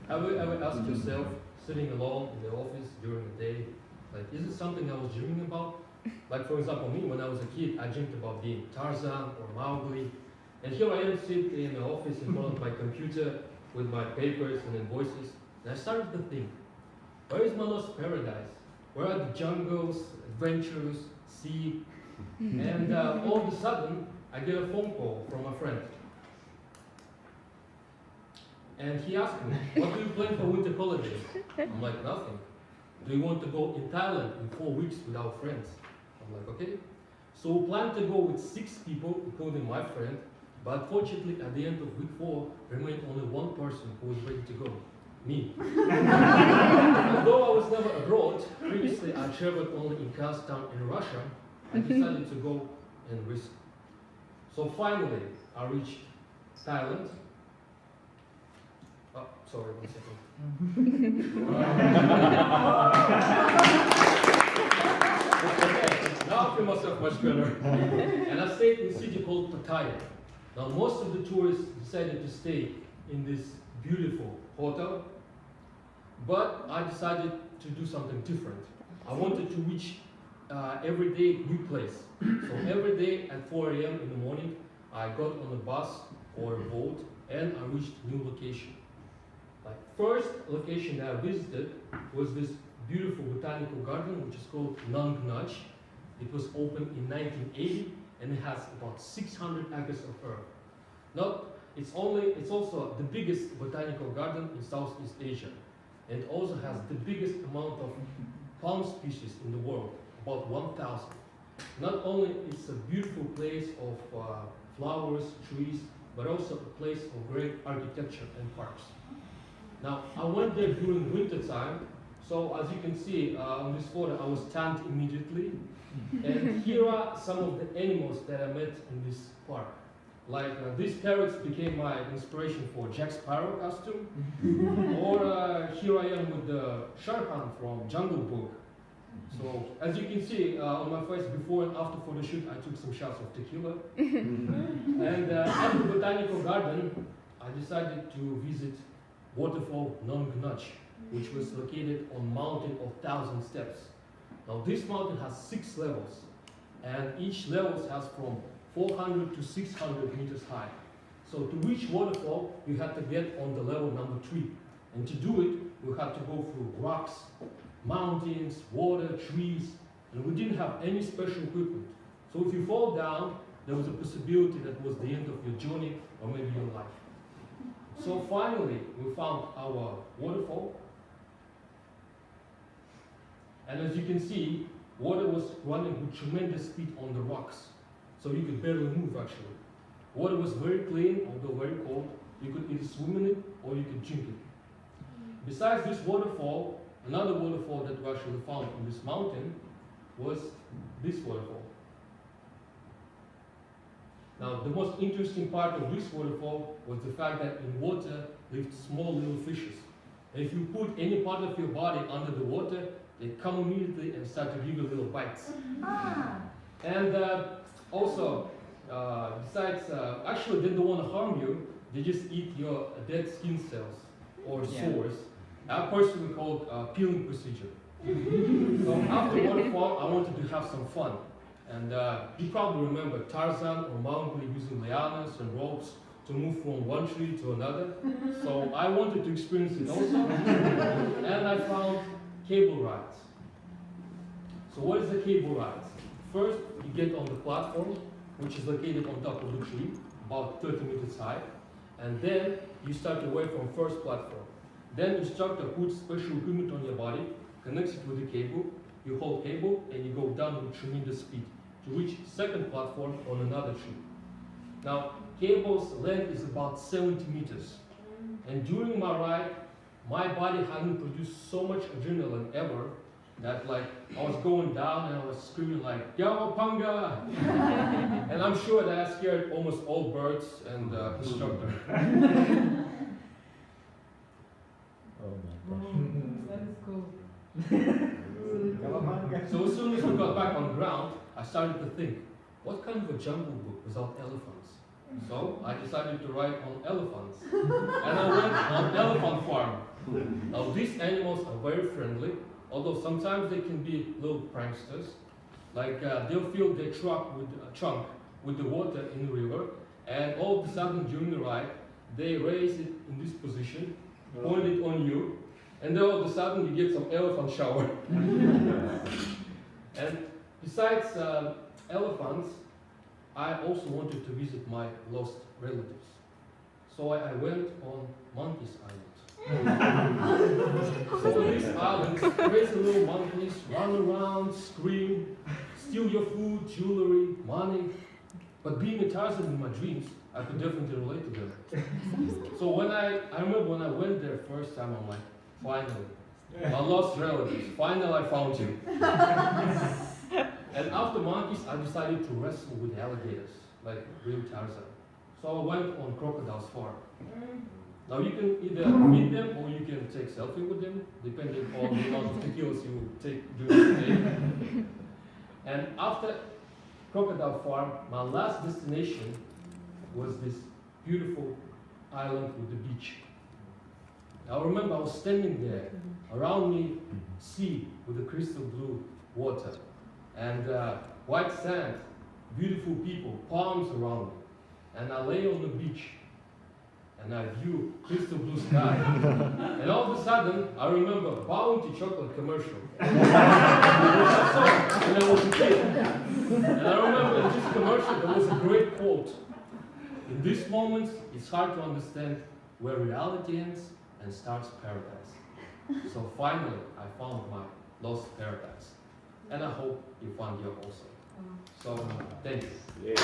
Have you ever asked yourself, sitting alone in the office during the day, like, is it something I was dreaming about? Like, for example, me, when I was a kid, I dreamed about being Tarzan or Mowgli. And here I am sitting in the office in front of my computer with my papers and invoices. And I started to think, where is my lost paradise? Where are the jungles, adventures, sea? And all of a sudden, I get a phone call from a friend. And he asked me, what do you plan for winter holidays? I'm like, nothing. Do you want to go in Thailand in 4 weeks with our friends? I'm like, okay. So we plan to go with 6 people, including my friend, but fortunately at the end of week 4, remained only one person who was ready to go, me. Although I was never abroad, previously I traveled only in Kazakhstan and Russia, I decided to go and risk. So finally, I reached Thailand. Oh, sorry, 1 second. Now I feel myself much better. And I stayed in a city called Pattaya. Now most of the tourists decided to stay in this beautiful hotel, but I decided to do something different. I wanted to reach every day new place. So every day at 4 a.m. in the morning, I got on a bus or a boat and I reached new location. Like first location that I visited was this beautiful botanical garden which is called Nang Nach. It was opened in 1980 and it has about 600 acres of earth. It's also the biggest botanical garden in Southeast Asia. And it also has the biggest amount of palm species in the world, about 1,000. Not only it's a beautiful place of flowers, trees, but also a place of great architecture and parks. Now, I went there during winter time, so as you can see on this photo, I was tanned immediately. And here are some of the animals that I met in this park. Like these parrots became my inspiration for Jack Sparrow costume. Or here I am with the Shere Khan from Jungle Book. So as you can see on my face before and after photo shoot, I took some shots of tequila. And at the botanical garden, I decided to visit waterfall Nang Nach, which was located on mountain of 1,000 steps. Now this mountain has 6 levels, and each level has from 400 to 600 meters high. So to reach waterfall, you had to get on the level number 3. And to do it, you had to go through rocks, mountains, water, trees, and we didn't have any special equipment. So if you fall down, there was a possibility that was the end of your journey or maybe your life. So finally, we found our waterfall. And as you can see, water was running with tremendous speed on the rocks. So you could barely move actually. Water was very clean, although very cold. You could either swim in it or you could drink it. Besides this waterfall, another waterfall that we actually found in this mountain was this waterfall. Now, the most interesting part of this waterfall was the fact that in water lived small little fishes. And if you put any part of your body under the water, they come immediately and start to give you little bites. And also, besides, actually they don't want to harm you, they just eat your dead skin cells or sores. I personally call it peeling procedure. So after waterfall, I wanted to have some fun. And you probably remember Tarzan or Mowgli using lianas and ropes to move from one tree to another. So I wanted to experience it also. And I found cable rides. So what is a cable ride? First, you get on the platform, which is located on top of the tree, about 30 meters high. And then you start your way from first platform. Then instructor puts special equipment on your body, connects it with the cable, you hold cable, and you go down with tremendous speed to reach second platform on another tree. Now, cable's length is about 70 meters. And during my ride, my body hadn't produced so much adrenaline ever that like I was going down and I was screaming like, "Yawapanga!" And I'm sure that I scared almost all birds and the instructor. Oh my gosh. That is cool. So as soon as we got back on ground, I started to think, what kind of a jungle book without elephants? So I decided to ride on elephants. And I went on elephant farm. Now these animals are very friendly, although sometimes they can be little pranksters. Like they'll fill their trunk with the water in the river, and all of a sudden during the ride, they raise it in this position, point it on you, and then all of a sudden you get some elephant shower. And besides elephants, I also wanted to visit my lost relatives. So I went on Monkey's Island. So on this island, crazy little monkeys run around, scream, steal your food, jewelry, money. But being a Tarzan in my dreams, I could definitely relate to them. So when I remember when I went there first time, I'm like, finally, my lost relatives, finally I found you. And after monkeys, I decided to wrestle with alligators, like real Tarzan. So I went on crocodile's farm. Now you can either meet them or you can take selfie with them, depending on the amount of tequilas you take during the day. And after crocodile farm, my last destination was this beautiful island with the beach. I remember I was standing there, around me sea with the crystal blue water, and white sand, beautiful people, palms around me. And I lay on the beach, and I view crystal blue sky. And all of a sudden, I remember Bounty chocolate commercial. Which I saw when I was a kid. And I remember in this commercial, there was a great quote. In these moments, it's hard to understand where reality ends and starts paradise. So finally, I found my lost paradise. And I hope you found yours also. So, thank you. Yeah.